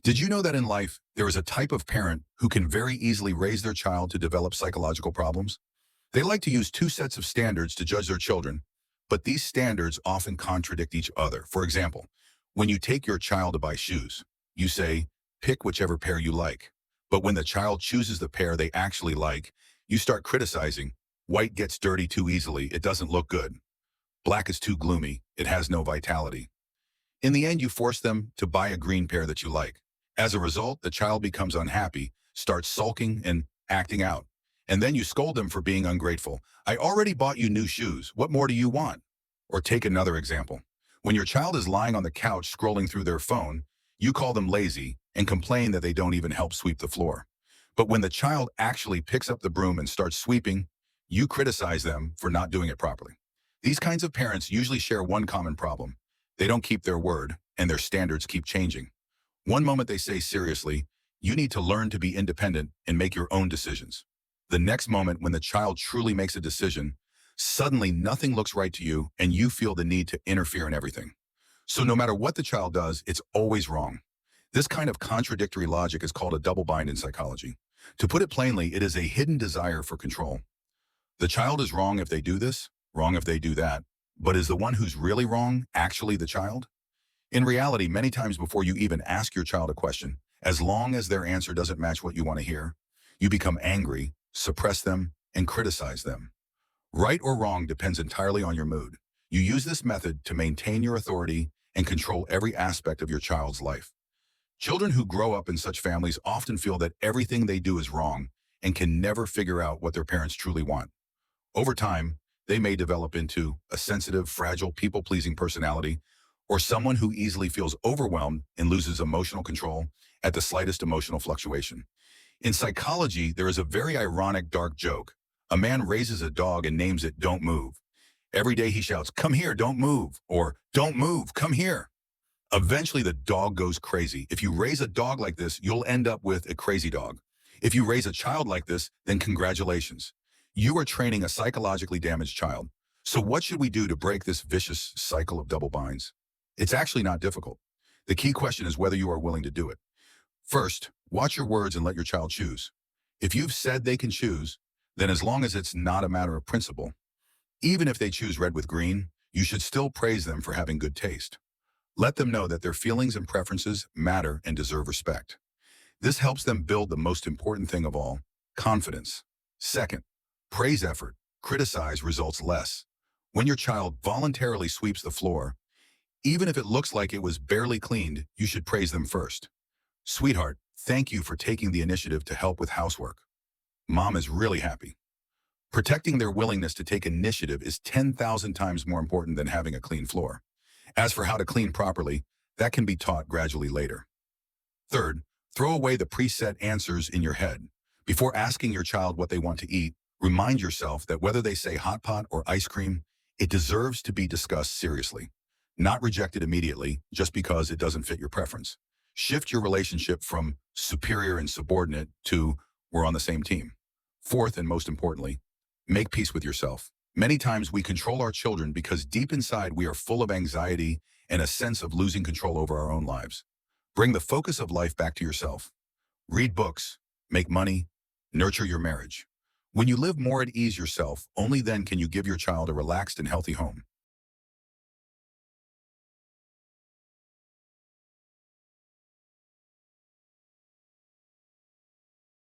Did you know that in life, there is a type of parent who can very easily raise their child to develop psychological problems? They like to use two sets of standards to judge their children, but these standards often contradict each other. For example, when you take your child to buy shoes, you say, pick whichever pair you like. But when the child chooses the pair they actually like, you start criticizing. White gets dirty too easily, it doesn't look good. Black is too gloomy, it has no vitality. In the end, you force them to buy a green pair that you like. As a result, the child becomes unhappy, starts sulking and acting out. And then you scold them for being ungrateful. I already bought you new shoes. What more do you want? Or take another example. When your child is lying on the couch scrolling through their phone, you call them lazy and complain that they don't even help sweep the floor. But when the child actually picks up the broom and starts sweeping, you criticize them for not doing it properly. These kinds of parents usually share one common problem. They don't keep their word, and their standards keep changing. One moment they say seriously, you need to learn to be independent and make your own decisions. The next moment, when the child truly makes a decision, suddenly nothing looks right to you and you feel the need to interfere in everything. So no matter what the child does, it's always wrong. This kind of contradictory logic is called a double bind in psychology. To put it plainly, it is a hidden desire for control. The child is wrong if they do this, wrong if they do that. But is the one who's really wrong actually the child? In reality, many times before you even ask your child a question, as long as their answer doesn't match what you want to hear, you become angry, suppress them, and criticize them. Right or wrong depends entirely on your mood. You use this method to maintain your authority and control every aspect of your child's life. Children who grow up in such families often feel that everything they do is wrong and can never figure out what their parents truly want. Over time, they may develop into a sensitive, fragile, people-pleasing personality, or someone who easily feels overwhelmed and loses emotional control at the slightest emotional fluctuation. In psychology, there is a very ironic dark joke. A man raises a dog and names it Don't Move. Every day he shouts, come here, don't move, or don't move, come here. Eventually, the dog goes crazy. If you raise a dog like this, you'll end up with a crazy dog. If you raise a child like this, then congratulations. You are training a psychologically damaged child. So what should we do to break this vicious cycle of double binds? It's actually not difficult. The key question is whether you are willing to do it. First, watch your words and let your child choose. If you've said they can choose, then as long as it's not a matter of principle, even if they choose red with green, you should still praise them for having good taste. Let them know that their feelings and preferences matter and deserve respect. This helps them build the most important thing of all, confidence. Second, praise effort. Criticize results less. When your child voluntarily sweeps the floor, even if it looks like it was barely cleaned, you should praise them first. Sweetheart, thank you for taking the initiative to help with housework. Mom is really happy. Protecting their willingness to take initiative is 10,000 times more important than having a clean floor. As for how to clean properly, that can be taught gradually later. Third, throw away the preset answers in your head. Before asking your child what they want to eat, remind yourself that whether they say hot pot or ice cream, it deserves to be discussed seriously, not rejected immediately just because it doesn't fit your preference. Shift your relationship from superior and subordinate to we're on the same team. Fourth, and most importantly, make peace with yourself. Many times we control our children because deep inside we are full of anxiety and a sense of losing control over our own lives. Bring the focus of life back to yourself. Read books, make money, nurture your marriage. When you live more at ease yourself, only then can you give your child a relaxed and healthy home.